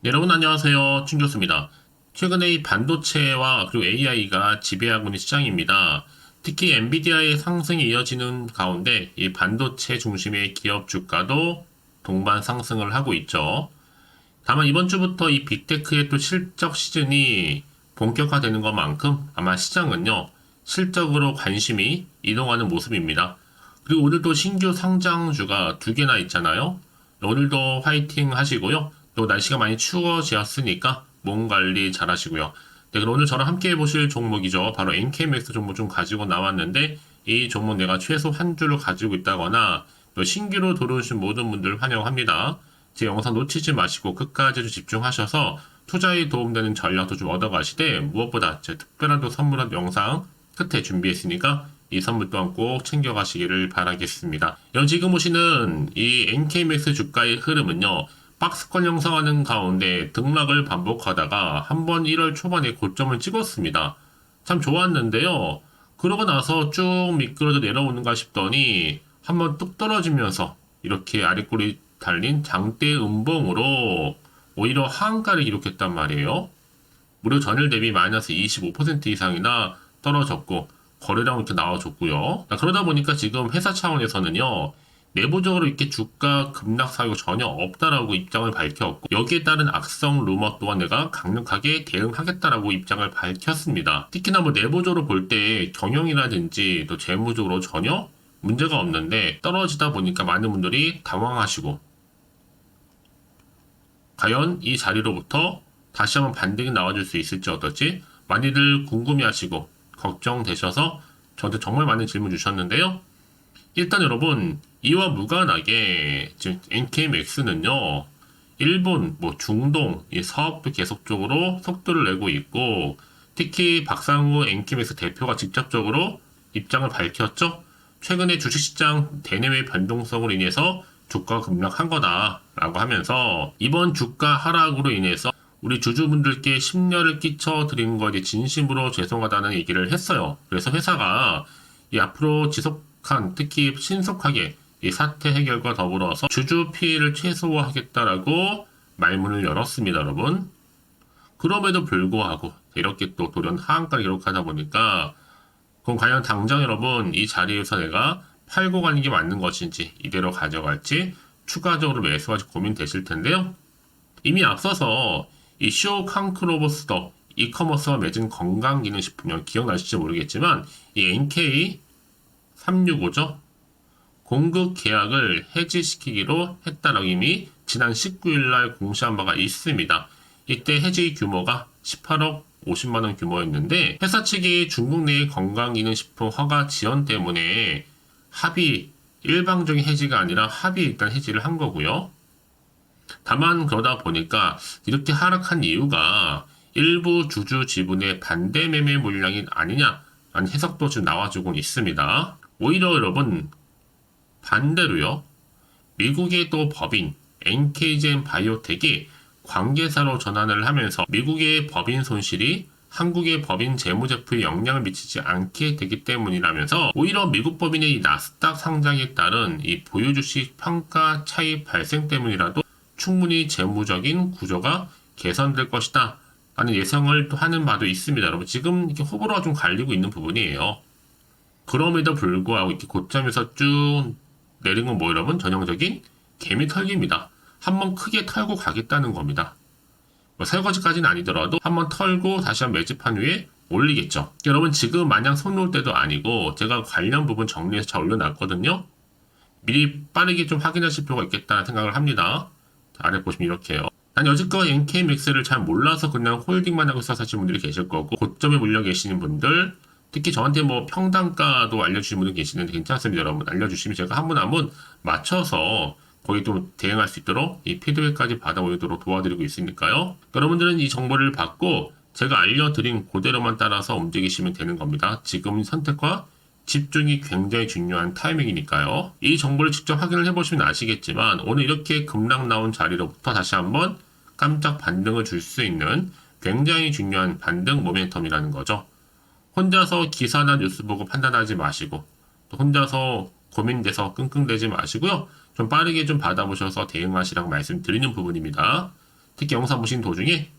네, 여러분 안녕하세요. 춘 교수입니다. 최근에 이 반도체와 그리고 AI가 지배하고 있는 시장입니다. 특히 엔비디아의 상승이 이어지는 가운데 이 반도체 중심의 기업 주가도 동반 상승을 하고 있죠. 다만 이번 주부터 이 빅테크의 또 실적 시즌이 본격화되는 것만큼 아마 시장은요, 실적으로 관심이 이동하는 모습입니다. 그리고 오늘도 신규 상장주가 두 개나 있잖아요. 오늘도 화이팅 하시고요. 또 날씨가 많이 추워졌으니까 몸 관리 잘 하시고요. 네, 그럼 오늘 저랑 함께 해보실 종목이죠. 바로 NK맥스 종목 좀 가지고 나왔는데, 이 종목 내가 최소 한 주를 가지고 있다거나 또 신규로 들어오신 모든 분들 환영합니다. 제 영상 놓치지 마시고 끝까지 좀 집중하셔서 투자에 도움되는 전략도 좀 얻어가시되, 무엇보다 제 특별한 또 선물한 영상 끝에 준비했으니까 이 선물 또한 꼭 챙겨가시기를 바라겠습니다. 지금 보시는 이 NK맥스 주가의 흐름은요, 박스권 형성하는 가운데 등락을 반복하다가 한번 1월 초반에 고점을 찍었습니다. 참 좋았는데요. 그러고 나서 쭉 미끄러져 내려오는가 싶더니 한번 뚝 떨어지면서 이렇게 아랫골이 달린 장대 음봉으로 오히려 하한가를 기록했단 말이에요. 무려 전일 대비 마이너스 25% 이상이나 떨어졌고 거래량 이렇게 나와줬고요. 그러다 보니까 지금 회사 차원에서는요, 내부적으로 이렇게 주가 급락 사유가 전혀 없다라고 입장을 밝혔고, 여기에 따른 악성 루머 또한 내가 강력하게 대응하겠다라고 입장을 밝혔습니다. 특히나 뭐 내부적으로 볼 때 경영이라든지 또 재무적으로 전혀 문제가 없는데 떨어지다 보니까 많은 분들이 당황하시고, 과연 이 자리로부터 다시 한번 반등이 나와줄 수 있을지 어떨지 많이들 궁금해하시고 걱정되셔서 저한테 정말 많은 질문 주셨는데요. 일단 여러분, 이와 무관하게 지금 NK맥스는요, 일본, 중동 이 사업도 계속적으로 속도를 내고 있고, 특히 박상우 NK맥스 대표가 직접적으로 입장을 밝혔죠. 최근에 주식시장 대내외 변동성으로 인해서 주가가 급락한 거다라고 하면서 이번 주가 하락으로 인해서 우리 주주분들께 심려를 끼쳐드린 거에 진심으로 죄송하다는 얘기를 했어요. 그래서 회사가 이 앞으로 지속한, 특히 신속하게 이 사태 해결과 더불어서 주주 피해를 최소화하겠다라고 말문을 열었습니다, 여러분. 그럼에도 불구하고 이렇게 또 돌연 하한가를 기록하다 보니까, 그럼 과연 당장 여러분 이 자리에서 내가 팔고 가는 게 맞는 것인지, 이대로 가져갈지 추가적으로 매수할지 고민되실 텐데요. 이미 앞서서 이 쇼 캉크로버스더 이커머스와 맺은 건강기능식품명 기억나실지 모르겠지만, 이 NK365죠. 공급 계약을 해지시키기로 했다라고 이미 지난 19일날 공시한 바가 있습니다. 이때 해지 규모가 18억 50만원 규모였는데, 회사 측이 중국 내의 건강기능식품 허가 지연 때문에 합의, 일방적인 해지가 아니라 합의 일단 해지를 한 거고요. 다만 그러다 보니까 이렇게 하락한 이유가 일부 주주 지분의 반대 매매 물량이 아니냐라는 해석도 지금 나와주고 있습니다. 오히려 여러분 반대로요, 미국의 또 법인 NK젠 바이오텍이 관계사로 전환을 하면서 미국의 법인 손실이 한국의 법인 재무제표에 영향을 미치지 않게 되기 때문이라면서, 오히려 미국 법인의 이 나스닥 상장에 따른 이 보유주식 평가 차이 발생 때문이라도 충분히 재무적인 구조가 개선될 것이다 라는 예상을 또 하는 바도 있습니다. 여러분, 지금 이렇게 호불호가 좀 갈리고 있는 부분이에요. 그럼에도 불구하고 이렇게 고점에서 쭉 내린 건 여러분, 전형적인 개미 털기입니다. 한번 크게 털고 가겠다는 겁니다. 설거지까지는 아니더라도 한번 털고 다시 한번 매집한 후에 올리겠죠. 여러분, 지금 마냥 손 놓을 때도 아니고 제가 관련 부분 정리해서 잘 올려놨거든요. 미리 빠르게 좀 확인하실 필요가 있겠다는 생각을 합니다. 아래 보시면 이렇게요. 난 여지껏 NK맥스를 잘 몰라서 그냥 홀딩만 하고 있어서 하시는 분들이 계실 거고, 고점에 물려 계시는 분들, 특히 저한테 평단가도 알려주시는 분들 계시는데 괜찮습니다. 여러분, 알려주시면 제가 한 분 한 분 맞춰서 거기 또 대응할 수 있도록 이 피드백까지 받아오도록 도와드리고 있으니까요. 여러분들은 이 정보를 받고 제가 알려드린 그대로만 따라서 움직이시면 되는 겁니다. 지금 선택과 집중이 굉장히 중요한 타이밍이니까요. 이 정보를 직접 확인을 해보시면 아시겠지만, 오늘 이렇게 급락 나온 자리로부터 다시 한번 깜짝 반등을 줄 수 있는 굉장히 중요한 반등 모멘텀이라는 거죠. 혼자서 기사나 뉴스 보고 판단하지 마시고, 또 혼자서 고민돼서 끙끙대지 마시고요. 좀 빠르게 좀 받아보셔서 대응하시라고 말씀드리는 부분입니다. 특히 영상 보신 도중에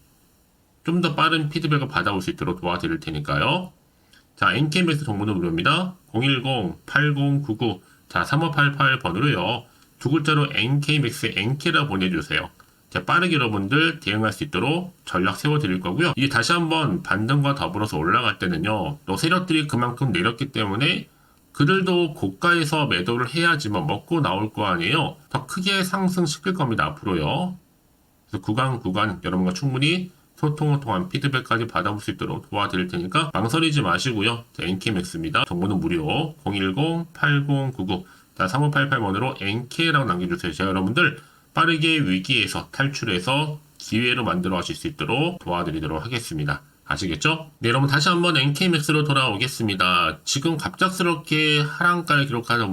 좀 더 빠른 피드백을 받아올 수 있도록 도와드릴 테니까요. 자, NK맥스 정보는 무료입니다. 010-8099 자, 3588번으로요. 두 글자로 NK맥스 NK라 보내주세요. 자, 빠르게 여러분들 대응할 수 있도록 전략 세워드릴 거고요. 이게 다시 한번 반등과 더불어서 올라갈 때는요. 또 세력들이 그만큼 내렸기 때문에 그들도 고가에서 매도를 해야지만 먹고 나올 거 아니에요. 더 크게 상승시킬 겁니다. 앞으로요. 그래서 구간 여러분과 충분히 소통을 통한 피드백까지 받아볼 수 있도록 도와드릴 테니까 망설이지 마시고요. NK맥스입니다. 정보는 무료 010-8099 3588번으로 NK라고 남겨주세요. 제가 여러분들 빠르게 위기에서 탈출해서 기회로 만들어 가실 수 있도록 도와드리도록 하겠습니다. 아시겠죠? 네, 여러분 다시 한번 NK맥스로 돌아오겠습니다. 지금 갑작스럽게 하락가를 기록하다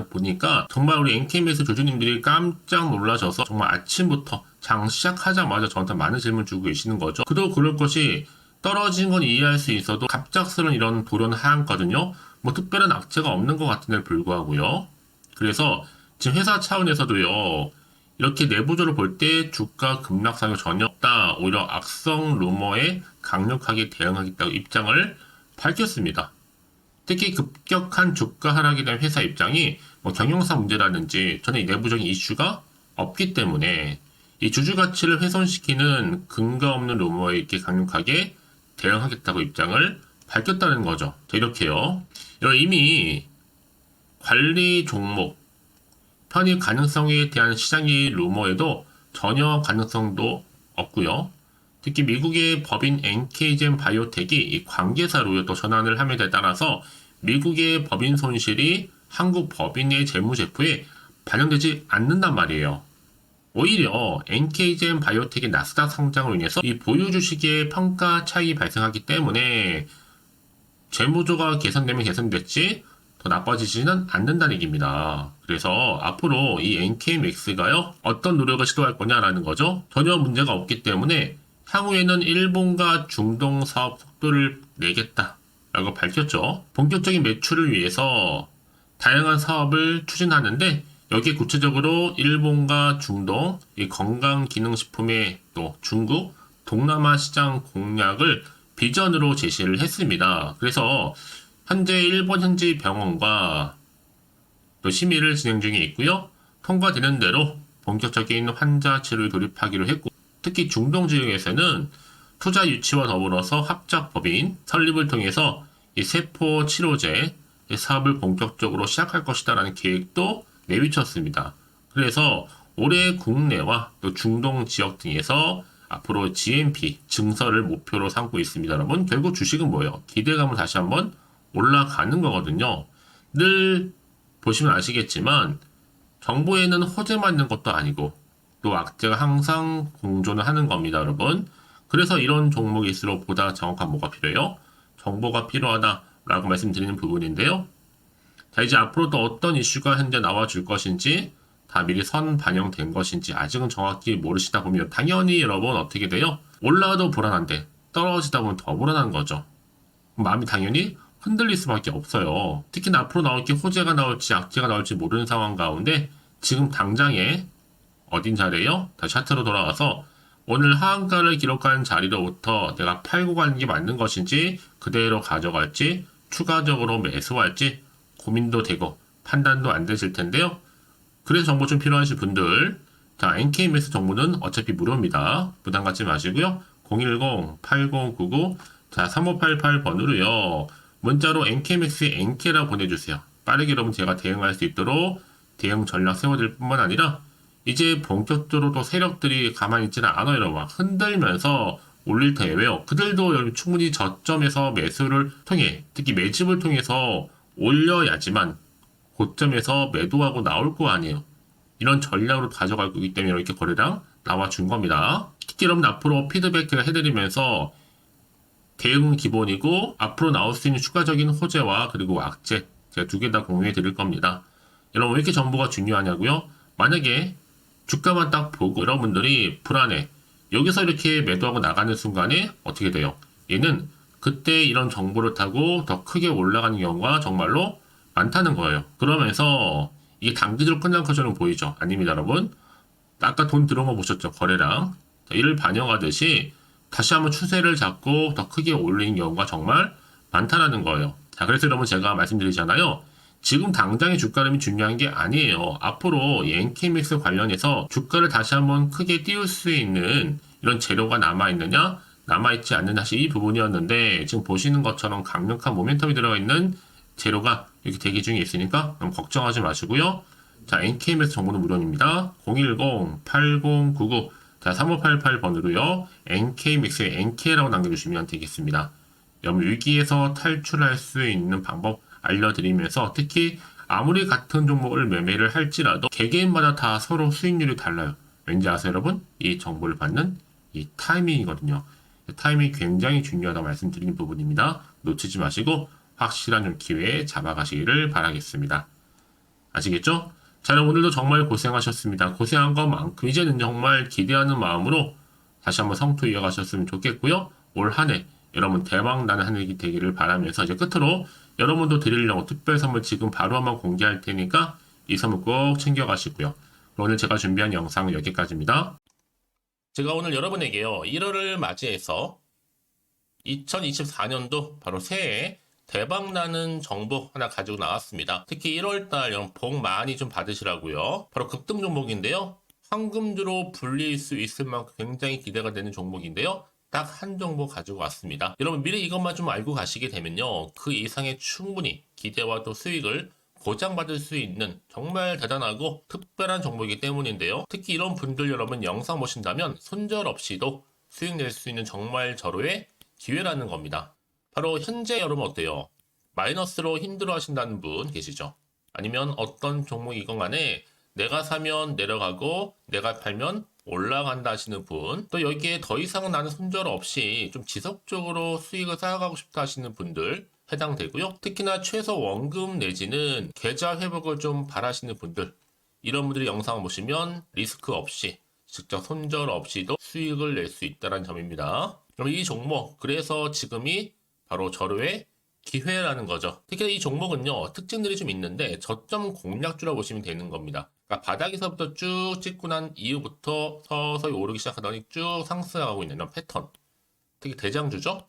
보니까 정말 우리 NK맥스 조주님들이 깜짝 놀라셔서 정말 아침부터 장 시작하자마자 저한테 많은 질문 주고 계시는 거죠. 그도 그럴 것이 떨어진 건 이해할 수 있어도 갑작스러운 이런 돌연 하락거든요. 뭐 특별한 악재가 없는 것 같은데 불구하고요. 그래서 지금 회사 차원에서도요. 이렇게 내부적으로 볼 때 주가 급락상이 전혀 없다. 오히려 악성 루머에 강력하게 대응하겠다고 입장을 밝혔습니다. 특히 급격한 주가 하락에 대한 회사 입장이 뭐 경영상 문제라든지 전혀 내부적인 이슈가 없기 때문에 이 주주 가치를 훼손시키는 근거 없는 루머에 이렇게 강력하게 대응하겠다고 입장을 밝혔다는 거죠. 자, 이렇게요. 이미 관리 종목 편입 가능성에 대한 시장의 루머에도 전혀 가능성도 없고요. 특히 미국의 법인 NK젠 바이오텍이 이 관계사로 또 전환을 함에 따라서 미국의 법인 손실이 한국 법인의 재무제표에 반영되지 않는단 말이에요. 오히려 NK젠 바이오텍의 나스닥 상장으로 인해서 이 보유 주식의 평가 차익이 발생하기 때문에 재무조가 개선되면 개선됐지 더 나빠지지는 않는다는 얘기입니다. 그래서 앞으로 이 NK맥스가요 어떤 노력을 시도할 거냐라는 거죠. 전혀 문제가 없기 때문에 향후에는 일본과 중동 사업 속도를 내겠다라고 밝혔죠. 본격적인 매출을 위해서 다양한 사업을 추진하는데 여기에 구체적으로 일본과 중동, 이 건강기능식품의 또 중국, 동남아 시장 공략을 비전으로 제시를 했습니다. 그래서 현재 일본 현지 병원과 또 심의를 진행 중에 있고요. 통과되는 대로 본격적인 환자 치료를 돌입하기로 했고 특히 중동 지역에서는 투자 유치와 더불어서 합작법인 설립을 통해서 이 세포 치료제 사업을 본격적으로 시작할 것이다라는 계획도 내비쳤습니다. 그래서 올해 국내와 또 중동 지역 등에서 앞으로 GMP 증설을 목표로 삼고 있습니다. 여러분 결국 주식은 뭐예요? 기대감을 다시 한번 올라가는 거거든요. 늘 보시면 아시겠지만 정보에는 호재만 있는 것도 아니고 또 악재가 항상 공존을 하는 겁니다. 여러분 그래서 이런 종목일수록 보다 정확한 뭐가 필요해요? 정보가 필요하다라고 말씀드리는 부분인데요. 자, 이제 앞으로 또 어떤 이슈가 현재 나와줄 것인지 다 미리 선 반영된 것인지 아직은 정확히 모르시다 보면 당연히 여러분 어떻게 돼요? 올라도 불안한데 떨어지다 보면 더 불안한 거죠. 마음이 당연히 흔들릴 수밖에 없어요. 특히나 앞으로 나올 게 호재가 나올지 악재가 나올지 모르는 상황 가운데 지금 당장에 어딘 자리에요? 다시 차트로 돌아와서 오늘 하한가를 기록한 자리로부터 내가 팔고 가는 게 맞는 것인지 그대로 가져갈지 추가적으로 매수할지 고민도 되고 판단도 안 되실 텐데요. 그래서 정보 좀 필요하신 분들 자 NK맥스 정보는 어차피 무료입니다. 부담 갖지 마시고요. 010-8099 자 3588번으로요. 문자로 NK맥스 NK라 보내주세요. 빠르게 여러분 제가 대응할 수 있도록 대응 전략 세워드릴 뿐만 아니라 이제 본격적으로 또 세력들이 가만히 있지는 않아요. 여러분 흔들면서 올릴 테니 왜요? 그들도 여러분 충분히 저점에서 매수를 통해 특히 매집을 통해서 올려야지만 고점에서 매도하고 나올 거 아니에요. 이런 전략으로 가져갈 거기 때문에 이렇게 거래량 나와준 겁니다. 특히 여러분 앞으로 피드백 제가 해드리면서 대응은 기본이고 앞으로 나올 수 있는 추가적인 호재와 그리고 악재 제가 두 개 다 공유해 드릴 겁니다. 여러분 왜 이렇게 정보가 중요하냐고요? 만약에 주가만 딱 보고 여러분들이 불안해 여기서 이렇게 매도하고 나가는 순간에 어떻게 돼요? 얘는 그때 이런 정보를 타고 더 크게 올라가는 경우가 정말로 많다는 거예요. 그러면서 이게 단기적으로 끝난 것처럼 보이죠? 아닙니다, 여러분. 아까 돈 들어온 거 보셨죠? 거래량. 자, 이를 반영하듯이 다시 한번 추세를 잡고 더 크게 올리는 경우가 정말 많다라는 거예요. 자, 그래서 여러분 제가 말씀드리잖아요. 지금 당장의 주가 흐름이 중요한 게 아니에요. 앞으로 이 NK맥스 관련해서 주가를 다시 한번 크게 띄울 수 있는 이런 재료가 남아있느냐, 남아있지 않느냐, 사실 이 부분이었는데 지금 보시는 것처럼 강력한 모멘텀이 들어가 있는 재료가 이렇게 대기 중에 있으니까 너무 걱정하지 마시고요. 자, NK맥스 정보는 무료입니다. 010-8099 자, 3588번으로요. NK맥스에 NK라고 남겨주시면 되겠습니다. 여러분 위기에서 탈출할 수 있는 방법 알려드리면서 특히 아무리 같은 종목을 매매를 할지라도 개개인마다 다 서로 수익률이 달라요. 왠지 아세요 여러분? 이 정보를 받는 이 타이밍이거든요. 타이밍이 굉장히 중요하다고 말씀드리는 부분입니다. 놓치지 마시고 확실한 좀 기회에 잡아가시기를 바라겠습니다. 아시겠죠? 자, 여러분 오늘도 정말 고생하셨습니다. 고생한 것만큼 이제는 정말 기대하는 마음으로 다시 한번 성투 이어가셨으면 좋겠고요. 올 한 해 여러분 대박 나는 한 해가 되기를 바라면서 이제 끝으로 여러분도 드리려고 특별 선물 지금 바로 한번 공개할 테니까 이 선물 꼭 챙겨가시고요. 오늘 제가 준비한 영상은 여기까지입니다. 제가 오늘 여러분에게요 1월을 맞이해서 2024년도 바로 새해 대박나는 정보 하나 가지고 나왔습니다. 특히 1월달 여러분 복 많이 좀 받으시라고요. 바로 급등 종목인데요. 황금주로 불릴 수 있을 만큼 굉장히 기대가 되는 종목인데요. 딱 한 종목 가지고 왔습니다. 여러분 미리 이것만 좀 알고 가시게 되면요. 그 이상의 충분히 기대와 또 수익을 보장받을 수 있는 정말 대단하고 특별한 종목이기 때문인데요. 특히 이런 분들 여러분 영상 보신다면 손절없이도 수익 낼 수 있는 정말 절호의 기회라는 겁니다. 바로 현재 여러분 어때요? 마이너스로 힘들어 하신다는 분 계시죠? 아니면 어떤 종목이건 간에 내가 사면 내려가고 내가 팔면 올라간다 하시는 분, 또 여기에 더 이상 나는 손절 없이 좀 지속적으로 수익을 쌓아가고 싶다 하시는 분들 해당되고요. 특히나 최소 원금 내지는 계좌 회복을 좀 바라시는 분들, 이런 분들이 영상을 보시면 리스크 없이 직접 손절 없이도 수익을 낼 수 있다는 점입니다. 그럼 이 종목, 그래서 지금이 바로 절호의 기회라는 거죠. 특히 이 종목은요, 특징들이 좀 있는데 저점 공략주라고 보시면 되는 겁니다. 그러니까 바닥에서부터 쭉 찍고 난 이후부터 서서히 오르기 시작하더니 쭉 상승하고 있는 이런 패턴. 특히 대장주죠.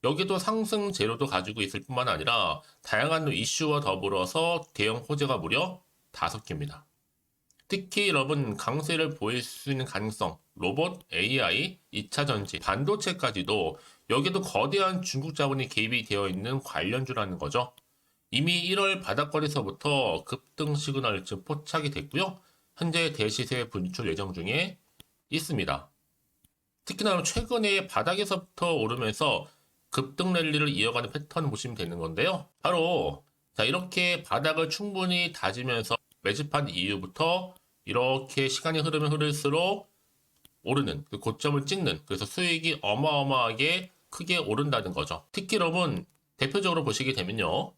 여기도 상승 재료도 가지고 있을 뿐만 아니라 다양한 이슈와 더불어서 대형 호재가 무려 5개입니다. 특히 여러분 강세를 보일 수 있는 가능성, 로봇, AI, 2차 전지, 반도체까지도 여기도 거대한 중국 자본이 개입이 되어 있는 관련주라는 거죠. 이미 1월 바닥거리서부터 급등 시그널 즉 포착이 됐고요. 현재 대시세 분출 예정 중에 있습니다. 특히나 최근에 바닥에서부터 오르면서 급등 랠리를 이어가는 패턴을 보시면 되는 건데요. 바로 자 이렇게 바닥을 충분히 다지면서 매집한 이후부터 이렇게 시간이 흐르면 흐를수록 오르는 그 고점을 찍는, 그래서 수익이 어마어마하게 크게 오른다는 거죠. 특히 여러분 대표적으로 보시게 되면요.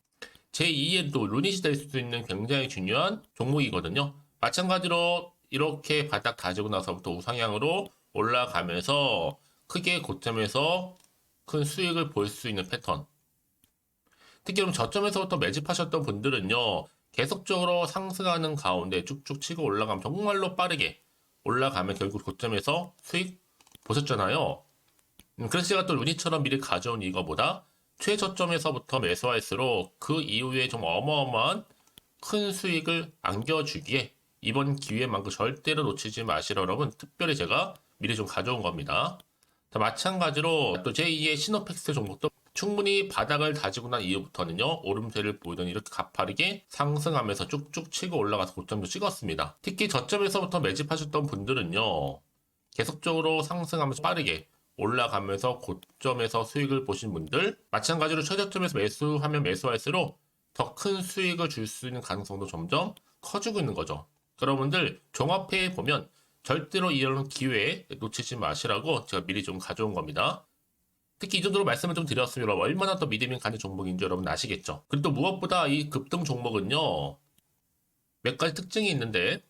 제2의 또 루닛이 될 수 있는 굉장히 중요한 종목이거든요. 마찬가지로 이렇게 바닥 다지고 나서부터 우상향으로 올라가면서 크게 고점에서 큰 수익을 볼 수 있는 패턴. 특히 그럼 저점에서부터 매집하셨던 분들은요. 계속적으로 상승하는 가운데 쭉쭉 치고 올라가면 정말로 빠르게 올라가면 결국 고점에서 수익 보셨잖아요. 그래서 제가 또 루닛처럼 미리 가져온 이거보다 최저점에서부터 매수할수록 그 이후에 좀 어마어마한 큰 수익을 안겨주기에 이번 기회만큼 절대로 놓치지 마시라 여러분 특별히 제가 미리 좀 가져온 겁니다. 자, 마찬가지로 또 제2의 시노팩스 종목도 충분히 바닥을 다지고 난 이후부터는요 오름세를 보이던 이렇게 가파르게 상승하면서 쭉쭉 치고 올라가서 고점도 찍었습니다. 특히 저점에서부터 매집하셨던 분들은요 계속적으로 상승하면서 빠르게 올라가면서 고점에서 수익을 보신 분들, 마찬가지로 최저점에서 매수하면 매수할수록 더 큰 수익을 줄 수 있는 가능성도 점점 커지고 있는 거죠. 여러분들 종합해 보면 절대로 이런 기회에 놓치지 마시라고 제가 미리 좀 가져온 겁니다. 특히 이 정도로 말씀을 좀 드렸으면 얼마나 더 믿음이 가는 종목인지 여러분 아시겠죠? 그리고 또 무엇보다 이 급등 종목은요 몇 가지 특징이 있는데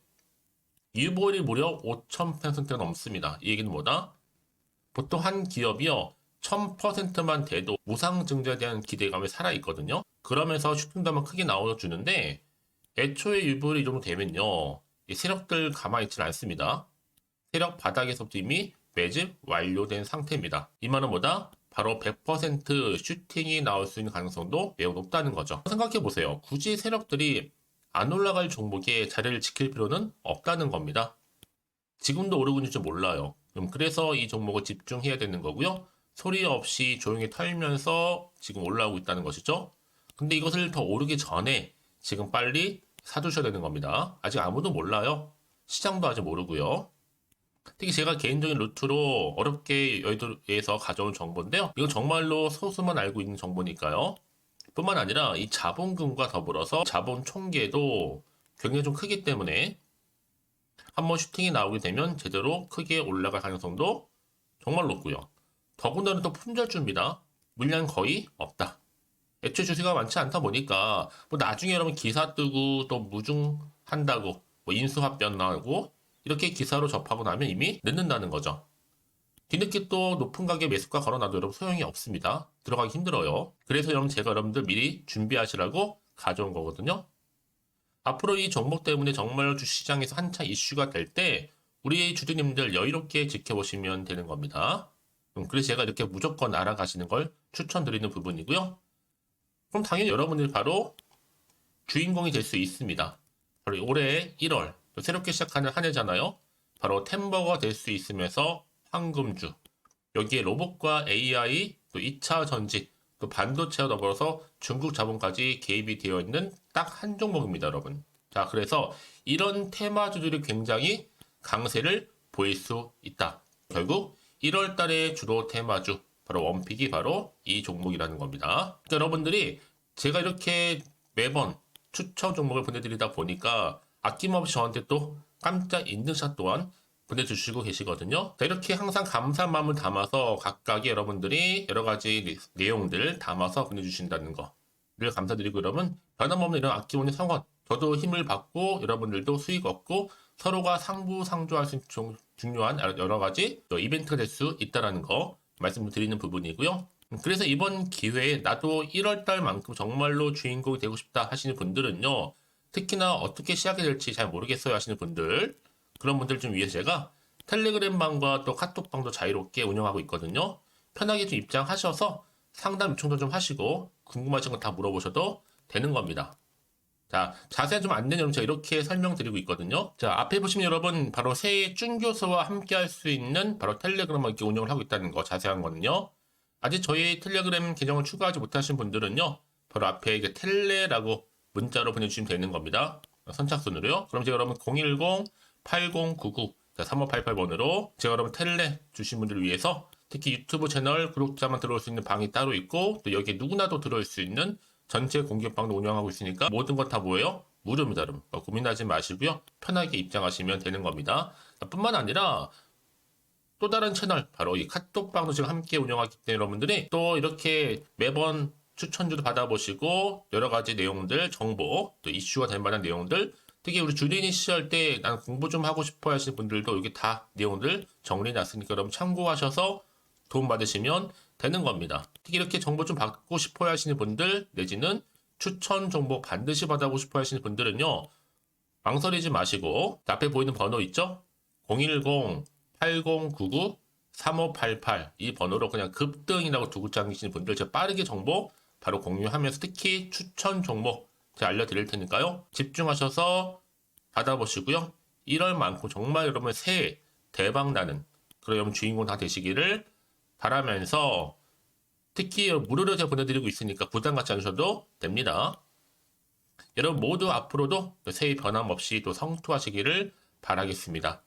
유보율이 무려 5000%가 넘습니다. 이 얘기는 뭐다? 보통 한 기업이요 1000%만 돼도 무상증자에 대한 기대감이 살아있거든요. 그러면서 슈팅도 한번 크게 나와주는데 애초에 유보율이 이 정도 되면요 이 세력들 가만히 있지는 않습니다. 세력 바닥에서부터 이미 매집 완료된 상태입니다. 이 말은 뭐다? 바로 100% 슈팅이 나올 수 있는 가능성도 매우 높다는 거죠. 생각해보세요. 굳이 세력들이 안 올라갈 종목에 자리를 지킬 필요는 없다는 겁니다. 지금도 오르고 있는지 몰라요. 그래서 이 종목을 집중해야 되는 거고요. 소리 없이 조용히 털면서 지금 올라오고 있다는 것이죠. 근데 이것을 더 오르기 전에 지금 빨리 사두셔야 되는 겁니다. 아직 아무도 몰라요. 시장도 아직 모르고요. 특히 제가 개인적인 루트로 어렵게 여의도에서 가져온 정보인데요. 이건 정말로 소수만 알고 있는 정보니까요. 뿐만 아니라 이 자본금과 더불어서 자본 총계도 굉장히 좀 크기 때문에 한번 슈팅이 나오게 되면 제대로 크게 올라갈 가능성도 정말 높고요. 더군다나 또 품절주입니다. 물량 거의 없다. 애초에 주식가 많지 않다 보니까 뭐 나중에 여러분 기사 뜨고 또 무중한다고 뭐 인수합병 나오고 이렇게 기사로 접하고 나면 이미 늦는다는 거죠. 뒤늦게 또 높은 가격 매수가 걸어놔도 여러분 소용이 없습니다. 들어가기 힘들어요. 그래서 여러분 제가 여러분들 미리 준비하시라고 가져온 거거든요. 앞으로 이 종목 때문에 정말 주시장에서 한창 이슈가 될 때 우리 주주님들 여유롭게 지켜보시면 되는 겁니다. 그래서 제가 이렇게 무조건 알아가시는 걸 추천드리는 부분이고요. 그럼 당연히 여러분들이 바로 주인공이 될 수 있습니다. 바로 올해 1월 또 새롭게 시작하는 한 해잖아요. 바로 템버가 될 수 있으면서 황금주, 여기에 로봇과 AI, 또 2차 전지, 또 반도체와 더불어서 중국 자본까지 개입이 되어 있는 딱 한 종목입니다, 여러분. 자, 그래서 이런 테마주들이 굉장히 강세를 보일 수 있다. 결국 1월 달에 주로 테마주, 바로 원픽이 바로 이 종목이라는 겁니다. 그러니까 여러분들이 제가 이렇게 매번 추천 종목을 보내드리다 보니까 아낌없이 저한테 또 깜짝 인증샷 또한 보내주시고 계시거든요. 자, 이렇게 항상 감사한 마음을 담아서 각각의 여러분들이 여러 가지 내용들 담아서 보내주신다는 거를 감사드리고, 여러분 변함없는 이런 아낌없는 성원, 저도 힘을 받고 여러분들도 수익 얻고 서로가 상부상조할 수 있는 중요한 여러 가지 이벤트가 될 수 있다는 거 말씀을 드리는 부분이고요. 그래서 이번 기회에 나도 1월달만큼 정말로 주인공이 되고 싶다 하시는 분들은요, 특히나 어떻게 시작이 될지 잘 모르겠어요 하시는 분들, 그런 분들 좀 위해서 제가 텔레그램 방과 또 카톡방도 자유롭게 운영하고 있거든요. 편하게 좀 입장하셔서 상담 요청도 좀 하시고 궁금하신 거 다 물어보셔도 되는 겁니다. 자, 자세한 좀 안내는 여러분 제가 이렇게 설명드리고 있거든요. 자, 앞에 보시면 여러분 바로 새해 쭌교수와 함께 할 수 있는 바로 텔레그램을 이렇게 운영을 하고 있다는 거, 자세한 거는요. 아직 저희 텔레그램 계정을 추가하지 못하신 분들은요, 바로 앞에 이제 텔레라고 문자로 보내주시면 되는 겁니다. 선착순으로요. 그럼 제가 여러분 010-8099-3588번으로 제가 여러분 텔레 주신 분들을 위해서 특히 유튜브 채널 구독자만 들어올 수 있는 방이 따로 있고, 또 여기에 누구나도 들어올 수 있는 전체 공개방도 운영하고 있으니까 모든 것 다 뭐예요? 무료입니다, 여러분. 고민하지 마시고요. 편하게 입장하시면 되는 겁니다. 뿐만 아니라 또 다른 채널, 바로 이 카톡방도 지금 함께 운영하기 때문에 여러분들이 또 이렇게 매번 추천주도 받아보시고 여러 가지 내용들, 정보, 또 이슈가 될 만한 내용들, 특히 우리 주린이 시절 때 난 공부 좀 하고 싶어 하시는 분들도 여기 다 내용들 정리해놨으니까 여러분 참고하셔서 도움 받으시면 되는 겁니다. 특히 이렇게 정보 좀 받고 싶어 하시는 분들, 내지는 추천 정보 반드시 받아보고 싶어 하시는 분들은요, 망설이지 마시고 앞에 보이는 번호 있죠? 010-8099-3588 이 번호로 그냥 급등이라고 두고 당기시는 분들 제가 빠르게 정보 바로 공유하면서 특히 추천 종목 제가 알려드릴 테니까요. 집중하셔서 받아보시고요. 1월만큼 정말 여러분 새해 대박나는 그런 여러분 주인공 다 되시기를 바라면서, 특히 무료로 제가 보내드리고 있으니까 부담 갖지 않으셔도 됩니다. 여러분 모두 앞으로도 새해 변함없이 또 성투하시기를 바라겠습니다.